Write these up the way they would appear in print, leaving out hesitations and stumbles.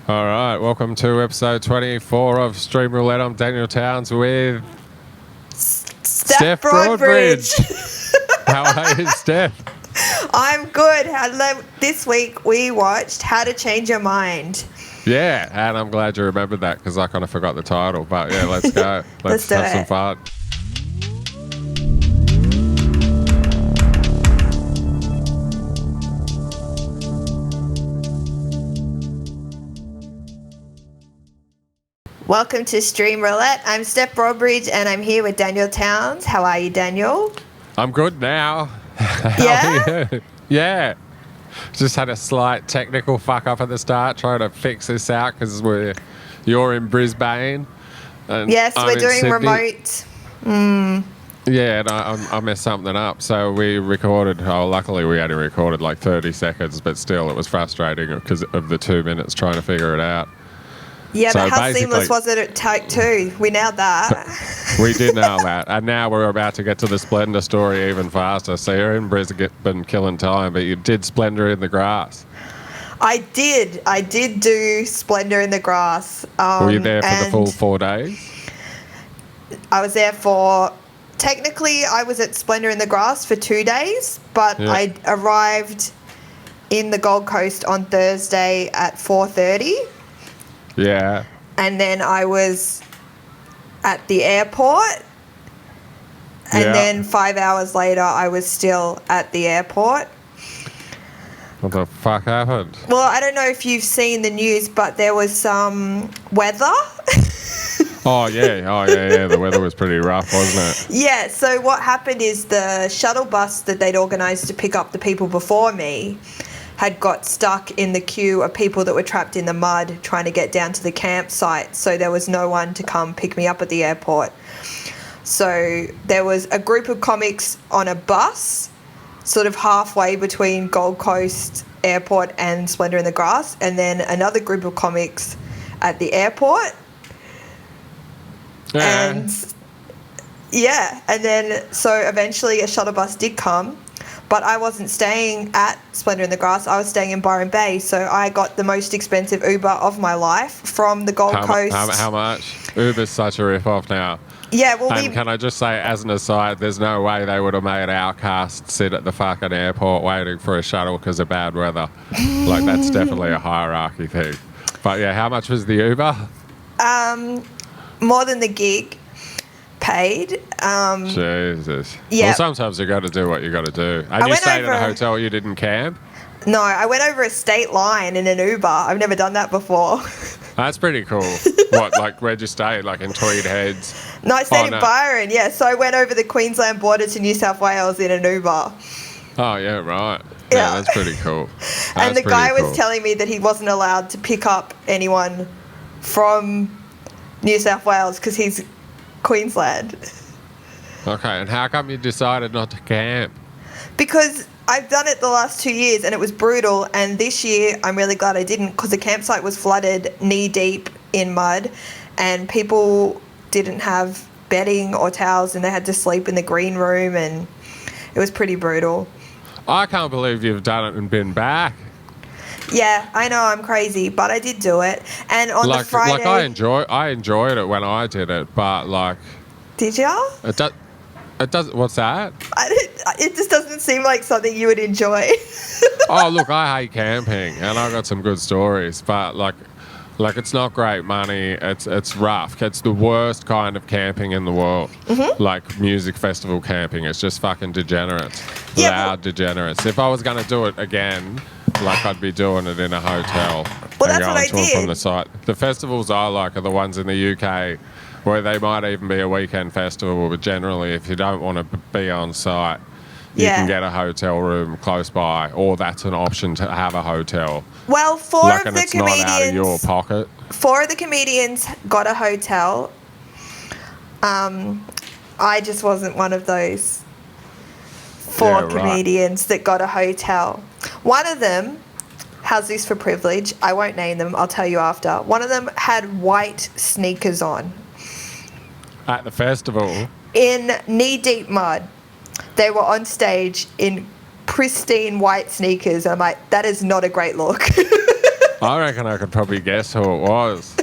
All right, welcome to episode 24 of Stream Roulette. I'm Daniel Towns with Steph Broadbridge. How are you, Steph? I'm good. This week we watched How to Change Your Mind. Yeah, and I'm glad you remembered that because I kind of forgot the title. But yeah, let's go. Let's have some fun. Welcome to Stream Roulette. I'm Steph Broadbridge and I'm here with Daniel Towns. How are you, Daniel? I'm good now. Yeah? How are you? Yeah. Just had a slight technical fuck up at the start trying to fix this out because you're in Brisbane. And yes, I'm we're in doing Sydney. remote. Yeah, and I messed something up. So we recorded, luckily we only recorded like 30 seconds, but still it was frustrating because of the 2 minutes trying to figure it out. Yeah, So but how seamless was it at take two? We nailed that. We did nail that. And now we're about to get to the Splendor story even faster. So you're in Brisbane killing time, but you did Splendor in the grass. I did do Splendor in the grass. Were you there for the full 4 days? I was there technically I was at Splendor in the Grass for 2 days, but Yeah. I arrived in the Gold Coast on Thursday at 4:30. Yeah. And then I was at the airport. And Yeah. then 5 hours later, I was still at the airport. What the fuck happened? Well, I don't know if you've seen the news, but there was some weather. Oh, yeah. The weather was pretty rough, wasn't it? Yeah, so what happened is the shuttle bus that they'd organised to pick up the people before me had got stuck in the queue of people that were trapped in the mud trying to get down to the campsite. So there was no one to come pick me up at the airport. So there was a group of comics on a bus, sort of halfway between Gold Coast Airport and Splendor in the Grass, and then another group of comics at the airport. Yeah. And then so eventually a shuttle bus did come. But I wasn't staying at Splendor in the Grass. I was staying in Byron Bay. So I got the most expensive Uber of my life from the Gold Coast. How much? Uber's such a rip-off now. Yeah, well, And can I just say, as an aside, there's no way they would have made Outcast sit at the fucking airport waiting for a shuttle because of bad weather. Like, that's definitely a hierarchy thing. But yeah, how much was the Uber? More than the gig paid. Jesus. Yeah. Well, sometimes you got to do what you got to do. And you went stayed in a over- hotel, you didn't camp? No, I went over a state line in an Uber. I've never done that before. That's pretty cool. What, like, where'd you stay? Like in Tweed Heads? No, I stayed in Byron, yeah. So I went over the Queensland border to New South Wales in an Uber. Oh, yeah, right. Yeah. That's pretty cool. And the guy cool. was telling me that he wasn't allowed to pick up anyone from New South Wales because he's Queensland. Okay, and how come you decided not to camp? Because I've done it the last 2 years and it was brutal, and this year I'm really glad I didn't because the campsite was flooded knee deep in mud and people didn't have bedding or towels and they had to sleep in the green room and it was pretty brutal. I can't believe you've done it and been back. Yeah, I know I'm crazy, but I did do it. And on the Friday... Like I enjoyed it when I did it, but like... Did ya? It does. What's that? It just doesn't seem like something you would enjoy. Oh, look, I hate camping, and I got some good stories, but like it's not great money. It's rough. It's the worst kind of camping in the world. Mm-hmm. Like music festival camping. It's just fucking degenerates. Yeah, Loud degenerates. If I was going to do it again, like I'd be doing it in a hotel. Well, and that's what I going to it did. from the site. The festivals I like are the ones in the UK where they might even be a weekend festival, but generally if you don't want to be on site, you can get a hotel room close by, or that's an option to have a hotel. Well, four of the it's not out of your pocket. 4 of the comedians got a hotel. I just wasn't one of those 4 comedians that got a hotel. One of them has this for privilege. I won't name them. I'll tell you after. One of them had white sneakers on. At the festival? In knee-deep mud. They were on stage in pristine white sneakers. I'm like, that is not a great look. I reckon I could probably guess who it was.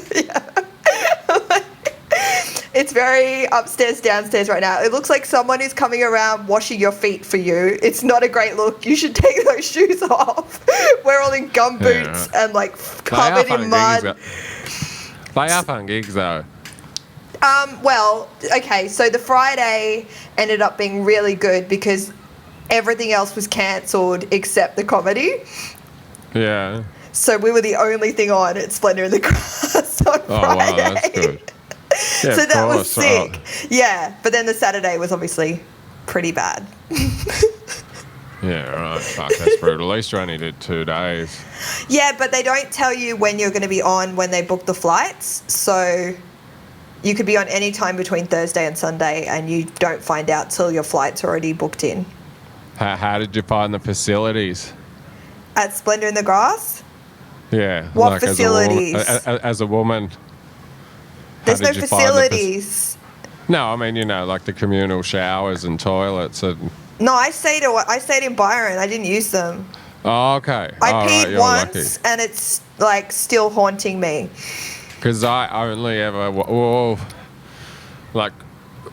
It's very upstairs, downstairs right now. It looks like someone is coming around washing your feet for you. It's not a great look. You should take those shoes off. We're all in gum boots and like covered in mud. They are fun gigs though. Well, okay, so the Friday ended up being really good because everything else was cancelled except the comedy. Yeah. So we were the only thing on at Splendor in the Grass on Friday. Wow, that's good. Yeah, so that was sick. Right. Yeah, but then the Saturday was obviously pretty bad. Yeah, right. Fuck, that's brutal. At least you only did 2 days. Yeah, but they don't tell you when you're going to be on when they book the flights. So you could be on any time between Thursday and Sunday and you don't find out till your flight's already booked in. How did you find the facilities? At Splendor in the Grass? Yeah. What facilities? As a woman. There's no facilities. No, I mean, like the communal showers and toilets and... No, I stayed in Byron. I didn't use them. Oh, okay. I peed once and it's like still haunting me. Because I only ever... like,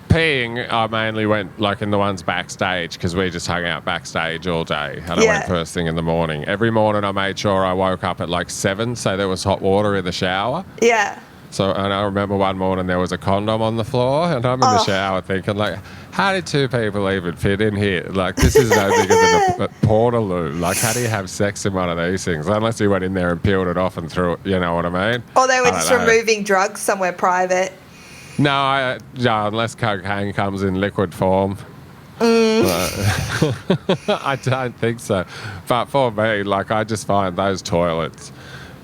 peeing, I mainly went like in the ones backstage because we just hung out backstage all day. And I went first thing in the morning. Every morning I made sure I woke up at like 7 so there was hot water in the shower. Yeah. So, and I remember one morning there was a condom on the floor and I'm in the shower thinking like, how did 2 people even fit in here? Like, this is no bigger than a portaloo. Like, how do you have sex in one of these things? Unless you went in there and peeled it off and threw it, you know what I mean? Or they were just removing drugs somewhere private. No, unless cocaine comes in liquid form. I don't think so. But for me, like, I just find those toilets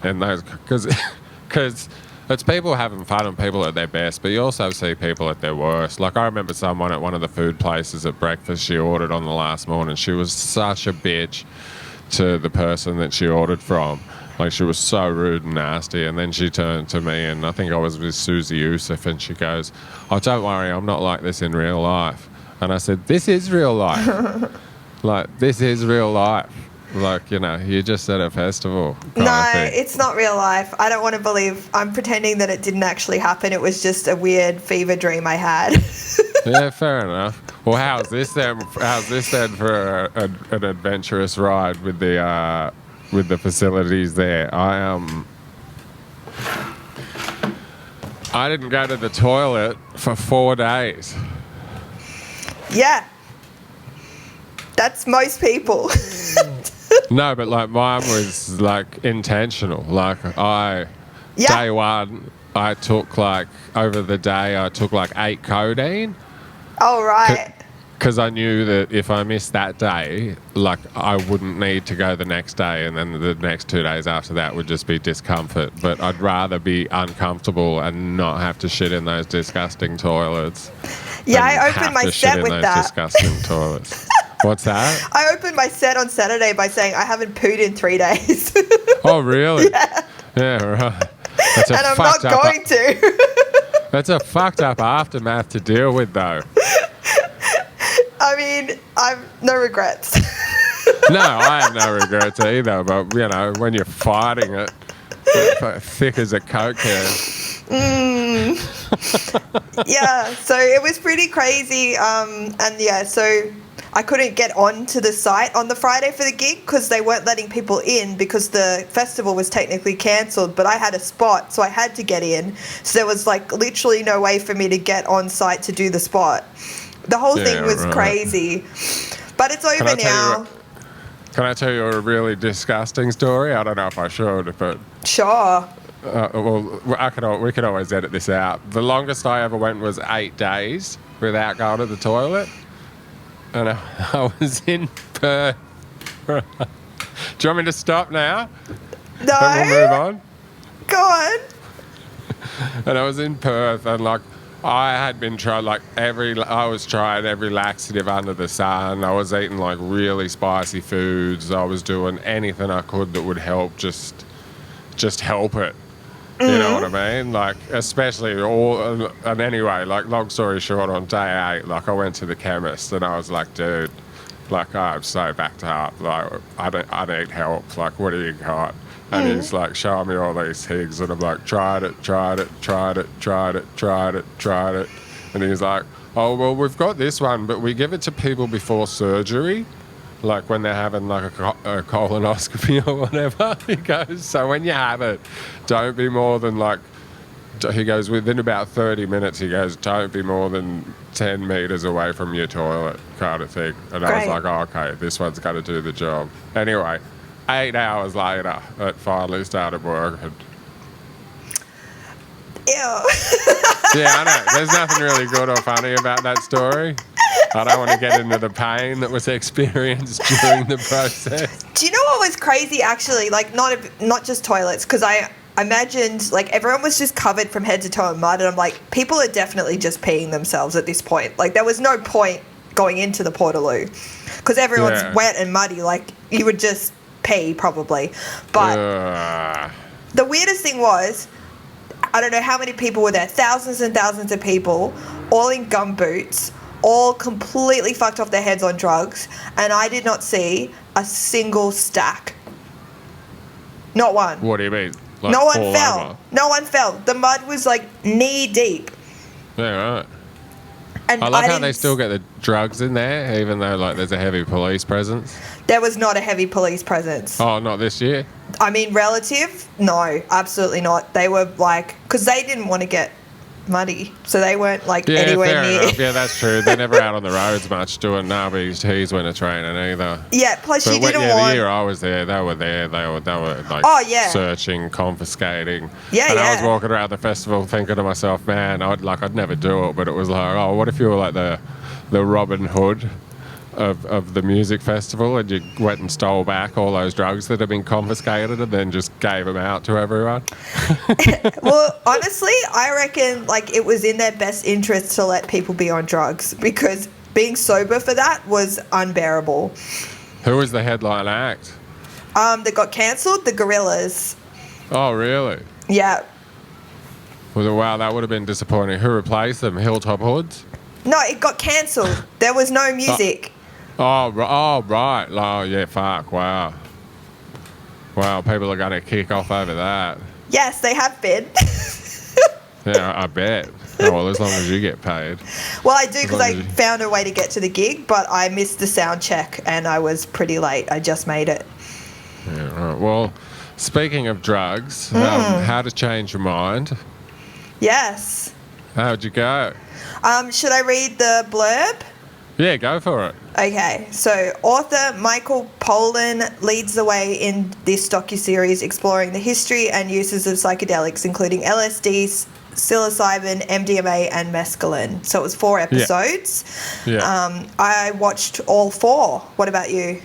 and those... Because it's people having fun and people at their best, but you also see people at their worst. Like, I remember someone at one of the food places at breakfast, she ordered on the last morning. She was such a bitch to the person that she ordered from. Like, she was so rude and nasty. And then she turned to me, and I think I was with Susie Youssef, and she goes, oh, don't worry, I'm not like this in real life. And I said, this is real life. Like, this is real life. Like, you're just at a festival. No, it's not real life. I don't want to believe. I'm pretending that it didn't actually happen. It was just a weird fever dream I had. Yeah, fair enough. Well, how's this then for an adventurous ride with the facilities there? I didn't go to the toilet for 4 days. Yeah. That's most people. No, but like mine was like intentional. Like day one, I took like over the day, I took like 8 codeine. Oh, right. Because I knew that if I missed that day, like I wouldn't need to go the next day, and then the next 2 days after that would just be discomfort. But I'd rather be uncomfortable and not have to shit in those disgusting toilets. Yeah, I opened my set with that. Disgusting toilets. What's that? I opened my set on Saturday by saying I haven't pooed in 3 days. Oh, really? Yeah. Yeah, right. And I'm not going to. That's a fucked up aftermath to deal with, though. I mean, I've no regrets. No, I have no regrets either, but, when you're fighting it, thick as a Coke can. Yeah, so it was pretty crazy. So I couldn't get onto the site on the Friday for the gig because they weren't letting people in because the festival was technically cancelled, but I had a spot, so I had to get in. So there was like literally no way for me to get on site to do the spot. The whole thing was crazy. But it's over now. Can I tell you a really disgusting story? I don't know if I should, but... Sure. We could always edit this out. The longest I ever went was 8 days without going to the toilet. And I was in Perth. Do you want me to stop now? No. And we'll move on? Go on. And I was in Perth, and like I had been trying I was trying every laxative under the sun. I was eating like really spicy foods. I was doing anything I could that would help just help it. You know what I mean? Like, especially and anyway, like, long story short, on day 8, like, I went to the chemist and I was like, dude, like, I'm so backed up. Like, I need help. Like, what do you got? And he's like showing me all these things, and I'm like, tried it. And he's like, oh, well, we've got this one, but we give it to people before surgery, like when they're having like a colonoscopy or whatever. He goes, so when you have it, don't be more than like, he goes, within about 30 minutes, he goes, don't be more than 10 metres away from your toilet, kind of thing. And I was like, oh, okay, this one's going to do the job. Anyway, 8 hours later, it finally started working. Ew. Yeah, I know. There's nothing really good or funny about that story. I don't want to get into the pain that was experienced during the process. Do you know what was crazy, actually? Like, not just toilets, because I imagined, like, everyone was just covered from head to toe in mud, and I'm like, people are definitely just peeing themselves at this point. Like, there was no point going into the Portaloo, because everyone's wet and muddy. Like, you would just pee, probably. But the weirdest thing was, I don't know how many people were there, thousands and thousands of people, all in gumboots, all completely fucked off their heads on drugs, and I did not see a single stack. Not one. What do you mean? Like no one fell. Over? No one fell. The mud was like knee deep. Yeah, right. And I love how they still get the drugs in there, even though like there's a heavy police presence. There was not a heavy police presence. Oh, not this year? I mean, relative? No, absolutely not. They were like, because they didn't want to get muddy, so they weren't like anywhere fair near. Enough. Yeah, that's true. They're never out on the roads much doing nubbies when they're training either. Yeah, plus but you didn't want. The year I was there, they were there. They were like searching, confiscating. Yeah, and I was walking around the festival thinking to myself, man, I'd never do it, but it was like, oh, what if you were like the Robin Hood of the music festival, and you went and stole back all those drugs that had been confiscated and then just gave them out to everyone? Well, honestly, I reckon like it was in their best interest to let people be on drugs, because being sober for that was unbearable. Who was the headline act? That got cancelled, the Gorillas. Oh, really? Yeah. Well, wow, that would have been disappointing. Who replaced them? Hilltop Hoods? No, it got cancelled. There was no music. Oh, right. Oh, yeah, fuck. Wow. Wow, people are going to kick off over that. Yes, they have been. Yeah, I bet. Oh, well, as long as you get paid. Well, I do, because I found a way to get to the gig, but I missed the sound check and I was pretty late. I just made it. Yeah, right. Well, speaking of drugs, how to change your mind? Yes. How'd you go? Should I read the blurb? Yeah, go for it. Okay, so author Michael Pollan leads the way in this docuseries exploring the history and uses of psychedelics, including LSD, psilocybin, MDMA, and mescaline. So it was 4 episodes. Yeah. I watched all 4. What about you?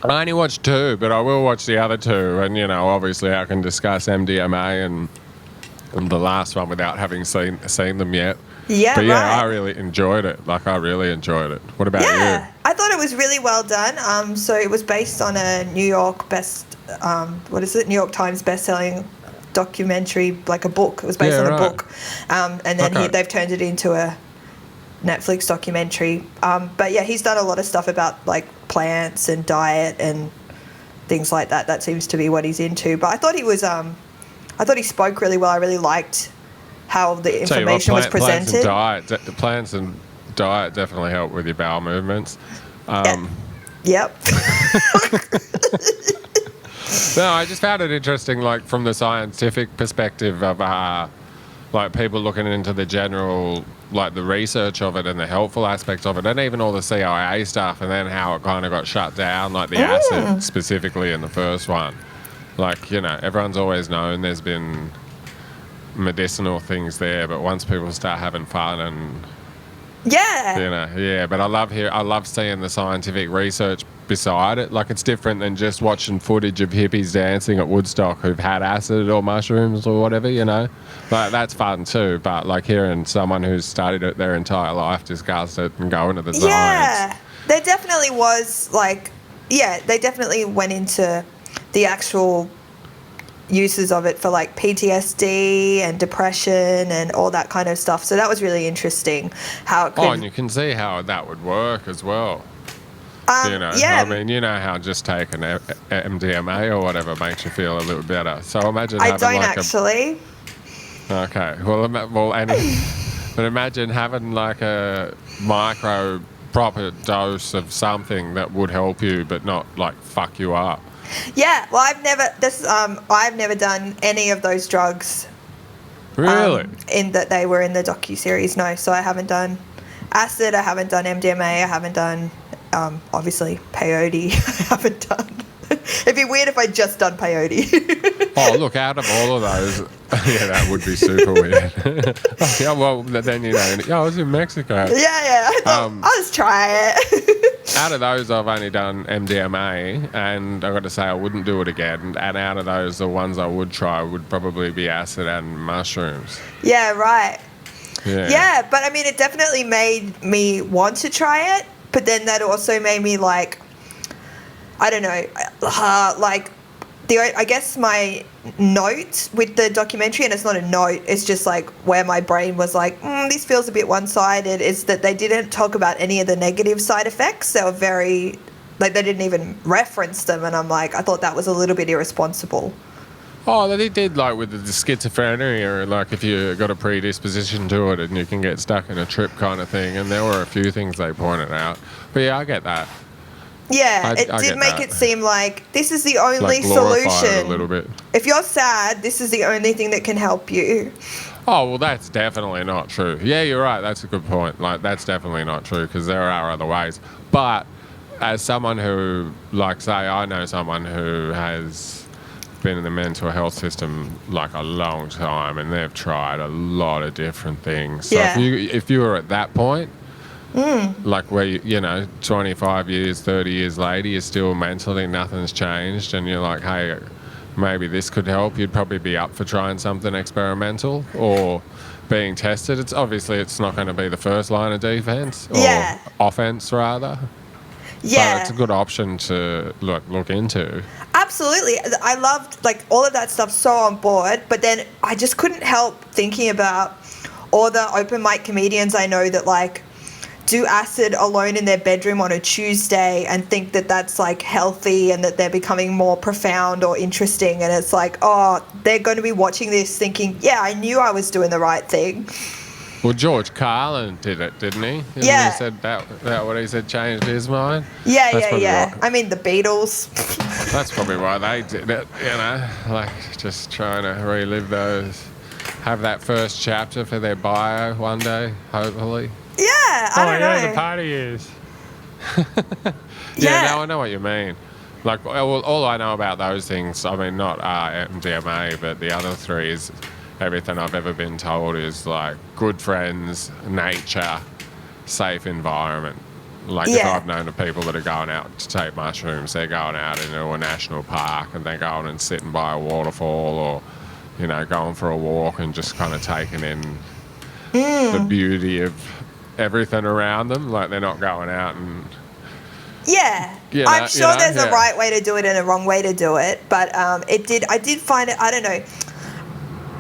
I only watched 2, but I will watch the other 2. And, obviously I can discuss MDMA and the last one without having seen them yet. Yeah, but yeah, right. I really enjoyed it. I really enjoyed it. What about you? I thought it was really well done. So it was based on a New York New York Times best-selling documentary, like a book. It was based on a book. And then they've turned it into a Netflix documentary. But yeah, he's done a lot of stuff about like plants and diet and things like that. That seems to be what he's into. But I thought he spoke really well. I really liked how the information was presented. Plants and diet definitely help with your bowel movements. Yep. No, I just found it interesting, like from the scientific perspective of like people looking into the general, like the research of it and the helpful aspects of it, and even all the CIA stuff, and then how it kind of got shut down, like the acid specifically in the first one. Like, everyone's always known there's been medicinal things there, but once people start having fun and but I love seeing the scientific research beside it. Like, it's different than just watching footage of hippies dancing at Woodstock who've had acid or mushrooms or whatever, like that's fun too, but like hearing someone who's studied it their entire life discuss it and go into the science. There definitely was they definitely went into the actual uses of it for like PTSD and depression and all that kind of stuff. So that was really interesting how it could... Oh, and you can see how that would work as well. Yeah. I mean, you know how just taking MDMA or whatever makes you feel a little better. So imagine I having don't like actually. Okay. But imagine having like a micro proper dose of something that would help you, but not like fuck you up. Yeah, well, I've never done any of those drugs. Really? In that they were in the docuseries. No, so I haven't done acid. I haven't done MDMA. I haven't done obviously peyote. I haven't done. It'd be weird if I just done peyote. Oh, look, out of all of those, yeah, that would be super weird. Yeah, well, then I was in Mexico. Yeah. I thought, I'll just try it. Out of those, I've only done MDMA, and I've got to say I wouldn't do it again. And out of those, the ones I would try would probably be acid and mushrooms. Yeah, right. Yeah, but I mean, it definitely made me want to try it, but then that also made me like, I don't know, like I guess my note with the documentary, and it's not a note, it's just like where my brain was like, this feels a bit one-sided, is that they didn't talk about any of the negative side effects. They were very, like, they didn't even reference them, and I'm like, I thought that was a little bit irresponsible. Oh, they did, like, with the schizophrenia, like, if you got a predisposition to it and you can get stuck in a trip kind of thing, and there were a few things they pointed out. But yeah, I get that. Yeah, it did make it seem like this is the only solution. A little bit. If you're sad, this is the only thing that can help you. Oh, well, that's definitely not true. Yeah, you're right. That's a good point. Like, that's definitely not true because there are other ways. But as someone who, like, say, I know someone who has been in the mental health system like a long time, and they've tried a lot of different things. So if you were at that point, like where you know 25 years 30 years later you're still mentally nothing's changed, and you're like, hey, maybe this could help, you'd probably be up for trying something experimental or being tested. It's not going to be the first line of defense or offense rather. Yeah, but it's a good option to look into. Absolutely. I loved like all of that stuff, so on board, but then I just couldn't help thinking about all the open mic comedians I know that like do acid alone in their bedroom on a Tuesday and think that that's like healthy and that they're becoming more profound or interesting, and it's like, oh, they're going to be watching this thinking, yeah, I knew I was doing the right thing. Well, George Carlin did it, didn't he? Yeah. He said that what he said changed his mind. Yeah. I mean, the Beatles. That's probably why they did it, you know, like just trying to relive those, have that first chapter for their bio one day, hopefully. Yeah, I don't know. The party is. Yeah. No, I know what you mean. Like, all I know about those things, I mean, not MDMA, but the other three is everything I've ever been told is like good friends, nature, safe environment. Like if I've known of people that are going out to take mushrooms, they're going out into a national park and they're going and sitting by a waterfall, or, you know, going for a walk and just kind of taking in the beauty of everything around them. Like they're not going out and... Yeah, I'm sure there's a right way to do it and a wrong way to do it, but I did find it, I don't know.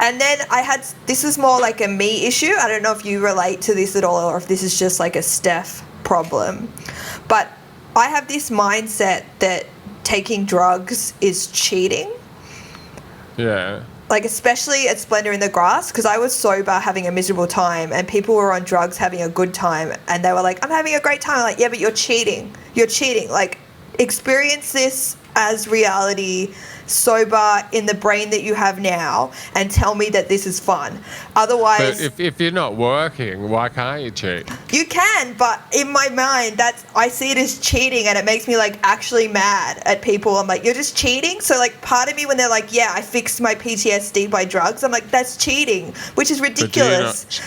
And then this is more like a me issue. I don't know if you relate to this at all or if this is just like a Steph problem. But I have this mindset that taking drugs is cheating. Yeah. Like especially at Splendor in the Grass, because I was sober having a miserable time and people were on drugs having a good time and they were like, I'm having a great time. I'm like, yeah, but you're cheating. You're cheating. Like experience this as reality, sober in the brain that you have now, and tell me that this is fun. Otherwise, but if you're not working, why can't you cheat? You can, but in my mind, I see it as cheating, and it makes me like actually mad at people. I'm like, you're just cheating. So like, part of me when they're like, yeah, I fixed my PTSD by drugs, I'm like, that's cheating, which is ridiculous.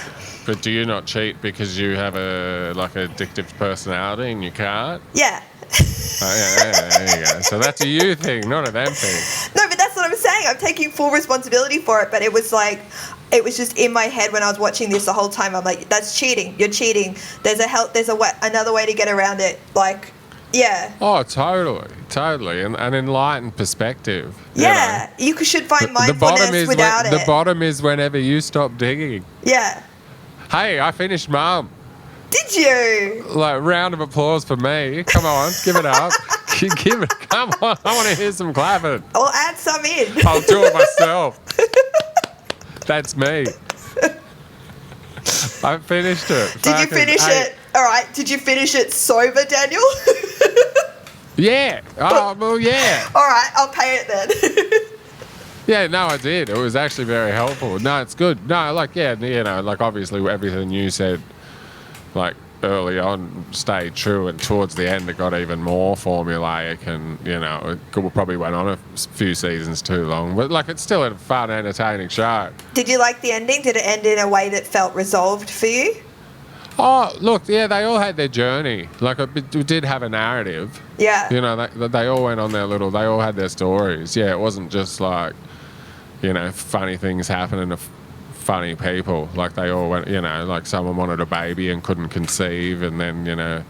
But do you not cheat because you have a like addictive personality and you can't? Yeah. There you go. So that's a you thing, not a them thing. No, but that's what I'm saying. I'm taking full responsibility for it. But it was just in my head when I was watching this the whole time. I'm like, that's cheating. You're cheating. There's another way to get around it. Like, yeah. Oh, totally. And an enlightened perspective. Yeah. You should find mindfulness without it. The bottom is whenever you stop digging. Yeah. Hey, I finished Mum. Did you? Like, round of applause for me. Come on, give it up. Give it. Come on, I want to hear some clapping. I'll add some in. I'll do it myself. That's me. I finished it. Did you finish it? All right. Did you finish it sober, Daniel? Yeah. Oh, well, yeah. All right. I'll pay it then. Yeah, no, I did. It was actually very helpful. No, it's good. No, like, yeah, you know, like, obviously everything you said, like, early on stayed true, and towards the end it got even more formulaic, and, you know, it probably went on a few seasons too long. But, like, it's still a fun, entertaining show. Did you like the ending? Did it end in a way that felt resolved for you? Oh, look, yeah, they all had their journey. Like, it did have a narrative. Yeah. You know, they all went on their little, they all had their stories. Yeah, it wasn't just like, you know, funny things happening to funny people. Like, they all went, you know, like someone wanted a baby and couldn't conceive, and then, you know,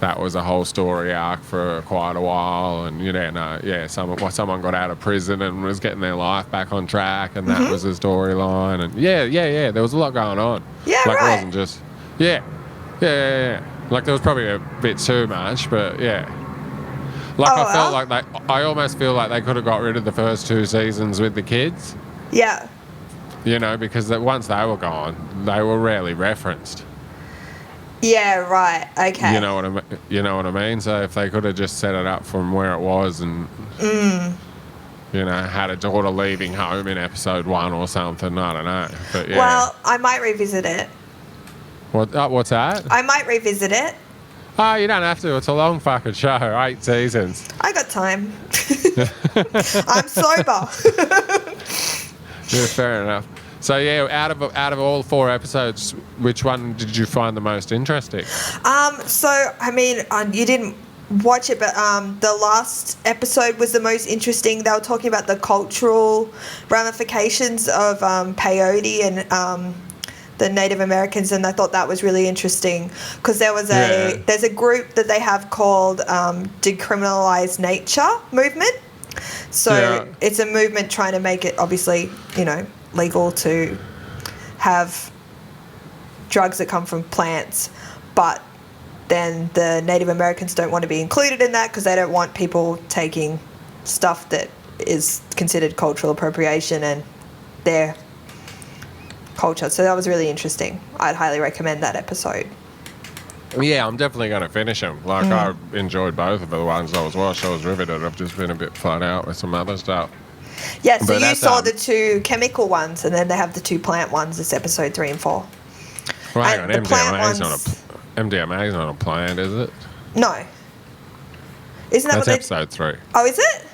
that was a whole story arc for quite a while. And, you know, yeah, someone got out of prison and was getting their life back on track, and that was a storyline. And yeah, there was a lot going on. Yeah, like, right. It wasn't just, yeah. Like, there was probably a bit too much, but yeah. Like, I felt like I almost feel like they could have got rid of the first 2 seasons with the kids. Yeah. You know, because once they were gone, they were rarely referenced. Yeah, right. Okay. You know what I mean? So if they could have just set it up from where it was, and you know, had a daughter leaving home in episode 1 or something, I don't know. But yeah. Well, I might revisit it. What's that? I might revisit it. Oh, you don't have to. It's a long fucking show. 8 seasons. I got time. I'm sober. Yeah, fair enough. So yeah, out of all 4 episodes, which one did you find the most interesting? So I mean, you didn't watch it, but the last episode was the most interesting. They were talking about the cultural ramifications of peyote and the Native Americans, and I thought that was really interesting because there's a group that they have called Decriminalize Nature movement. So it's a movement trying to make it, obviously, you know, legal to have drugs that come from plants, but then the Native Americans don't want to be included in that because they don't want people taking stuff that is considered cultural appropriation and their culture. So that was really interesting. I'd highly recommend that episode. Yeah, I'm definitely going to finish them. Like, I enjoyed both of the ones I was watching. I was riveted. I've just been a bit flat out with some other stuff. Yeah, so you saw the 2 chemical ones, and then they have the 2 plant ones. It's episode 3 and 4. Well, hang on, MDMA's not a plant, is it? No. Isn't that That's episode 3. Oh, is it?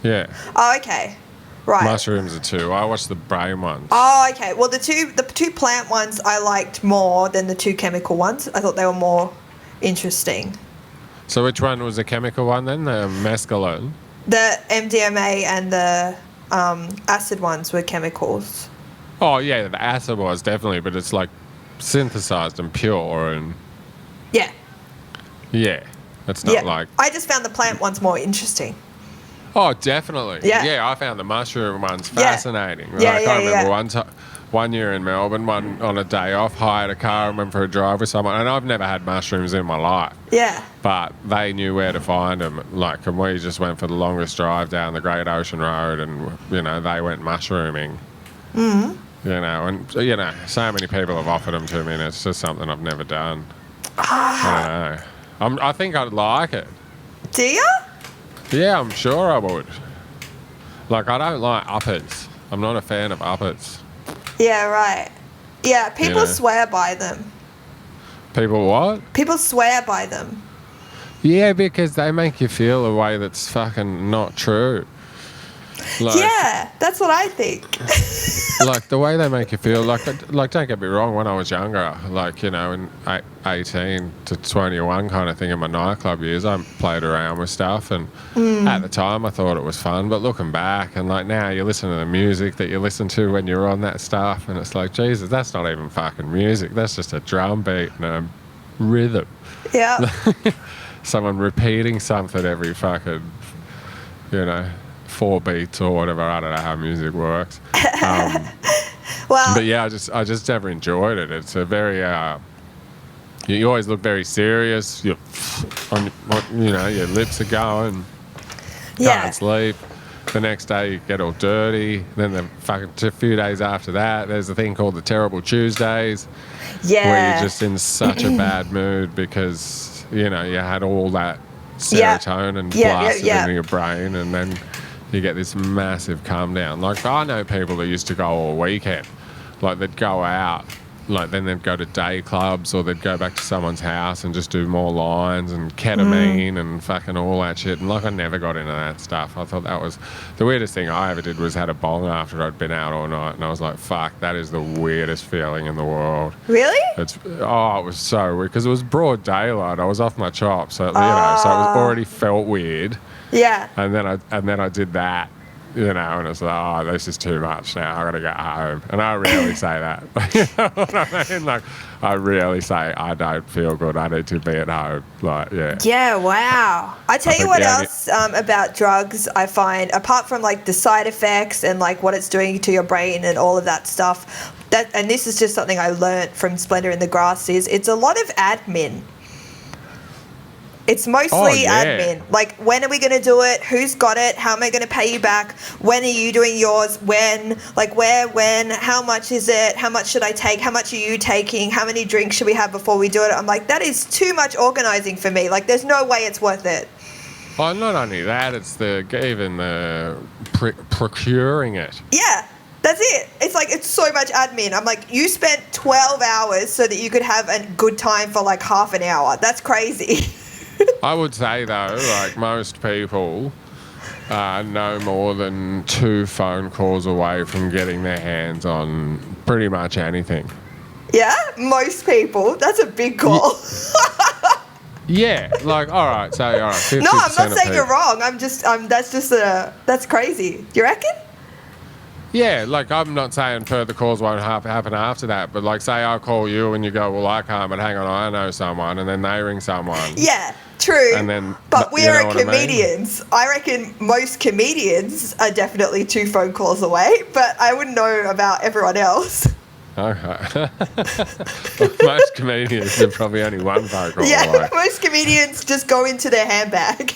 Yeah. Oh, okay. Right. Mushrooms are 2. I watched the brain ones. Oh, okay. Well, the two plant ones I liked more than the 2 chemical ones. I thought they were more interesting. So which one was the chemical one then? The mescaline? The MDMA and the acid ones were chemicals. Oh, yeah, the acid was definitely, but it's like synthesized and pure and... Yeah. Yeah. It's not like... I just found the plant ones more interesting. Oh, definitely. Yeah. I found the mushroom ones fascinating. Yeah, I remember one year in Melbourne, on a day off, hired a car and went for a drive with someone, and I've never had mushrooms in my life. Yeah. But they knew where to find them. Like, and we just went for the longest drive down the Great Ocean Road, and, you know, they went mushrooming. Mm-hmm. You know, and, you know, so many people have offered them to me, and it's just something I've never done. I don't know. I think I'd like it. Do you? Yeah, I'm sure I would. Like, I don't like uppers. I'm not a fan of uppers. Yeah, right. Yeah, people swear by them. People what? People swear by them. Yeah, because they make you feel a way that's fucking not true. Like, yeah, that's what I think. Like, the way they make you feel, like, don't get me wrong, when I was younger, like, you know, in 18 to 21 kind of thing in my nightclub years, I played around with stuff, and at the time I thought it was fun, but looking back, and like now you listen to the music that you listen to when you're on that stuff, and it's like, Jesus, that's not even fucking music, that's just a drum beat and a rhythm. Yeah. Someone repeating something every fucking, you know, 4 beats or whatever. I don't know how music works. Well, but yeah, I just never enjoyed it. It's a very You always look very serious. Your lips are going. Yeah. Can't sleep. The next day you get all dirty. Then a few days after that, there's a thing called the Terrible Tuesdays, Yeah. where you're just in such a bad mood because you had all that serotonin blasted into your brain, and then you get this massive calm down. Like I know people that used to go all weekend, like they'd go out. Like then they'd go to day clubs or they'd go back to someone's house and just do more lines and ketamine and fucking all that shit. And like I never got into that stuff. I thought that was the weirdest thing I ever did was had a bong after I'd been out all night, and I was like, fuck, that is the weirdest feeling in the world. Really? It was so weird because it was broad daylight. I was off my chop, so so it was already felt weird. Yeah. And then I did that. And it's like, this is too much now. I gotta get home. And I rarely say that. You know what I mean? Like, I rarely say I don't feel good. I need to be at home. Like, yeah. Yeah. Wow. I tell you what else about drugs I find, apart from like the side effects and like what it's doing to your brain and all of that stuff. And this is just something I learned from Splendor in the Grass. Is it's a lot of admin. It's mostly admin. Like, when are we going to do it? Who's got it? How am I going to pay you back? When are you doing yours? When? Like, where? When? How much is it? How much should I take? How much are you taking? How many drinks should we have before we do it? I'm like, that is too much organising for me. Like, there's no way it's worth it. Oh, not only that, it's even the procuring it. Yeah. That's it. It's like, it's so much admin. I'm like, you spent 12 hours so that you could have a good time for like half an hour. That's crazy. I would say, though, like most people are no more than 2 phone calls away from getting their hands on pretty much anything. Yeah? Most people. That's a big call. Yeah. Like, all right, 50% No, I'm not saying of you're wrong. That's crazy. You reckon? Yeah, like I'm not saying further calls won't happen after that, but like say I call you and you go, well, I can't, but hang on, I know someone, and then they ring someone. Yeah, true. And then, but we are comedians. I reckon most comedians are definitely 2 phone calls away, but I wouldn't know about everyone else. Okay. Most comedians are probably only 1 phone call away. Yeah, most comedians just go into their handbag.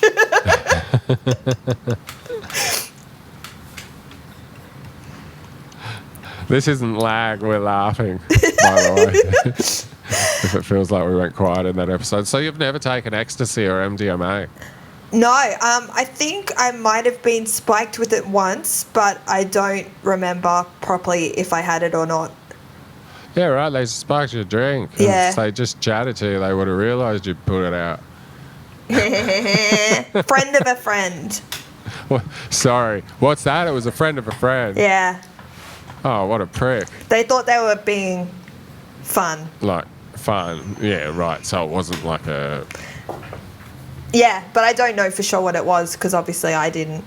This isn't lag, we're laughing, by the way. If it feels like we went quiet in that episode. So you've never taken ecstasy or MDMA? No, I think I might have been spiked with it once, but I don't remember properly if I had it or not. Yeah, right, they spiked your drink. Yeah. If they just chatted to you, they would have realised you'd put it out. Friend of a friend. Well, sorry, what's that? It was a friend of a friend. Yeah. Oh, what a prick. They thought they were being fun. Like, fun. Yeah, right. So it wasn't like a... Yeah, but I don't know for sure what it was because obviously I didn't.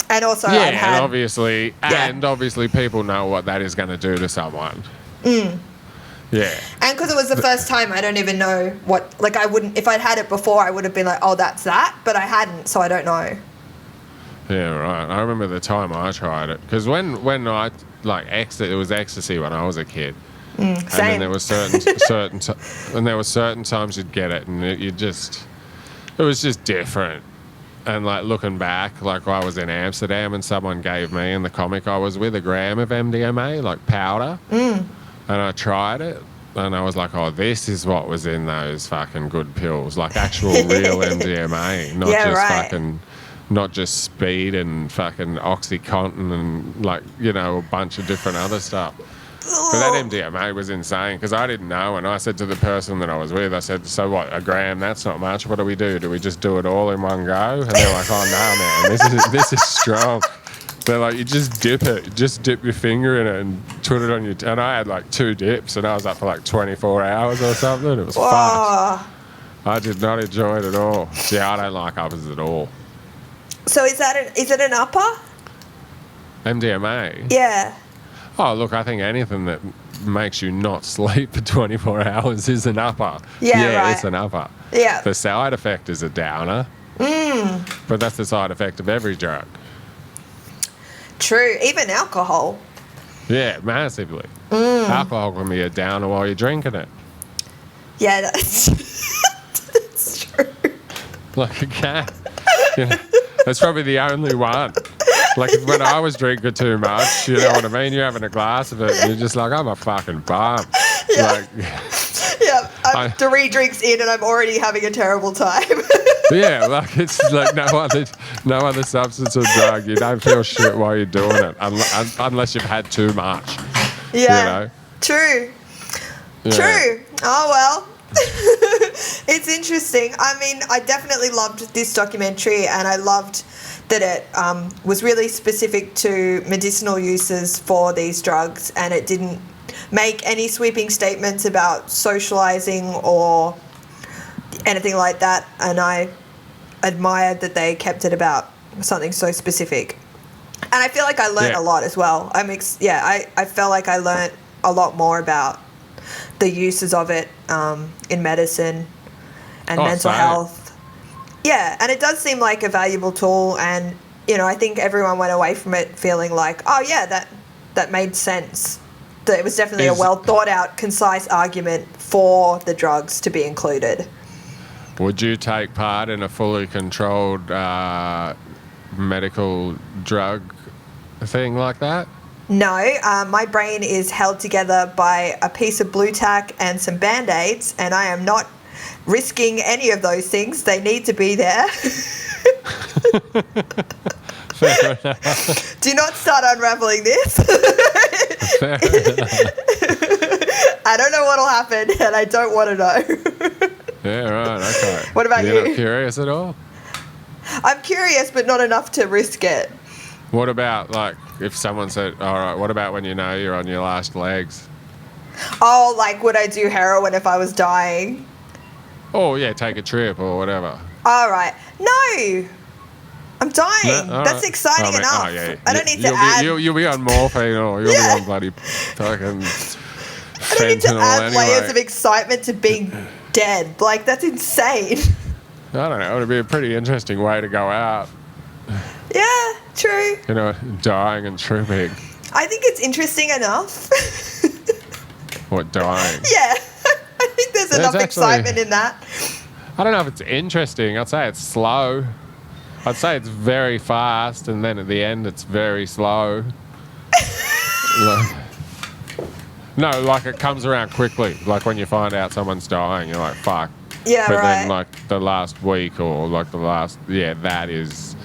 And also yeah, I'd had... and obviously people know what that is going to do to someone. Mm. Yeah. And because it was the first time, I don't even know what... Like, I wouldn't... If I'd had it before, I would have been like, oh, that's that. But I hadn't, so I don't know. Yeah, right. I remember the time I tried it. Because when I... Like, it was ecstasy when I was a kid. Same. And then there were certain times you'd get it and it was just different. And like looking back, like I was in Amsterdam and someone gave me in the comic I was with 1 gram of MDMA, like powder. And I tried it and I was like, oh, this is what was in those fucking good pills. Like actual real MDMA, not just speed and fucking Oxycontin and like, a bunch of different other stuff. But that MDMA was insane because I didn't know, and I said to the person that I was with, I said, so what, 1 gram, that's not much, what do we do? Do we just do it all in one go? And they're like, oh no, man, this is strong. They're like, you just dip it, just dip your finger in it and put it on your... And I had like 2 dips and I was up for like 24 hours or something. It was fucked. I did not enjoy it at all. Yeah, I don't like uppers at all. So is it an upper? MDMA? Yeah. Oh, look, I think anything that makes you not sleep for 24 hours is an upper. Yeah, right. It's an upper. Yeah. The side effect is a downer. But that's the side effect of every drug. True. Even alcohol. Yeah, massively. Alcohol can be a downer while you're drinking it. Yeah, that's true. Like a cat. You know, that's probably the only one. Like when I was drinking too much, you know what I mean? You're having a glass of it and you're just like, I'm a fucking bum. Yeah. Like, Yeah, I'm 3 drinks in and I'm already having a terrible time. yeah, like it's like no other substance or drug. You don't feel shit while you're doing it unless you've had too much. Yeah, you know? True. Yeah. True. Oh, well. It's interesting. I mean, I definitely loved this documentary, and I loved that it was really specific to medicinal uses for these drugs, and it didn't make any sweeping statements about socializing or anything like that. And I admired that they kept it about something so specific. And I feel like I learned a lot as well. I felt like I learned a lot more about the uses of it in medicine and mental health. Yeah, and it does seem like a valuable tool, and you know, I think everyone went away from it feeling like, oh yeah, that made sense. That it was definitely a well thought out, concise argument for the drugs to be included. Would you take part in a fully controlled medical drug thing like that? No, my brain is held together by a piece of blue tack and some Band-Aids, and I am not risking any of those things. They need to be there. Fair enough. Do not start unraveling this. Fair enough. I don't know what'll happen, and I don't want to know. Yeah, right, okay. What about you? You're not curious at all? I'm curious, but not enough to risk it. What about, like, if someone said, all right, what about when you know you're on your last legs? Oh, like, would I do heroin if I was dying? Oh, yeah, take a trip or whatever. All right. No. I'm dying. No? That's exciting enough. Oh, yeah. I don't need to add... You'll be on morphine or you'll be on bloody fucking I don't need to fentanyl add anyway. layers of excitement to being dead. Like, that's insane. I don't know. It would be a pretty interesting way to go out. Yeah, true. You know, dying and tripping. I think it's interesting enough. What, dying? Yeah. I think there's enough excitement in that. I don't know if it's interesting. I'd say it's slow. I'd say it's very fast, and then at the end, it's very slow. Like it comes around quickly. Like when you find out someone's dying, you're like, fuck. Yeah, but right. then, like, the last week or, like, that is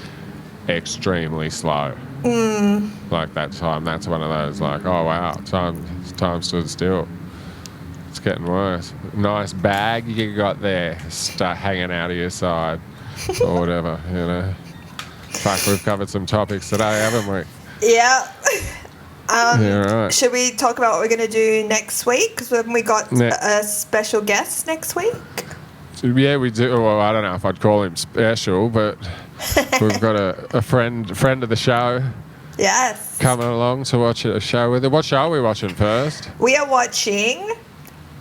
extremely slow. Like, that time, that's one of those, like, oh, wow, time stood still. It's getting worse. Nice bag you got there, start hanging out of your side or whatever, you know. Fuck, we've covered some topics today, haven't we? Yeah. Yeah, right. Should we talk about what we're going to do next week? Because we got a special guest next week. Yeah, we do. Well, I don't know if I'd call him special, but we've got a friend of the show. Yes. Coming along to watch a show with it. What show are we watching first? We are watching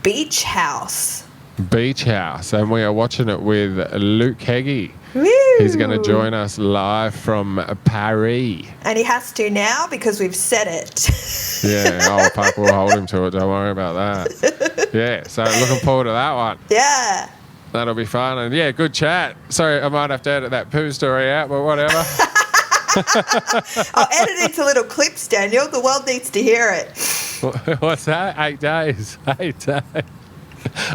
Beach House. Beach House, and we are watching it with Luke Heggie. Woo! He's going to join us live from Paris. And he has to now because we've said it. Yeah, oh fuck, we'll hold him to it. Don't worry about that. Yeah, so looking forward to that one. Yeah. That'll be fun. And yeah, good chat. Sorry, I might have to edit that poo story out, but whatever. I'll edit it into little clips, Daniel. The world needs to hear it. What's that? 8 days. 8 days.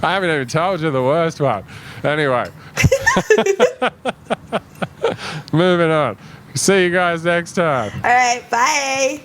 I haven't even told you the worst one. Anyway. Moving on. See you guys next time. All right, bye.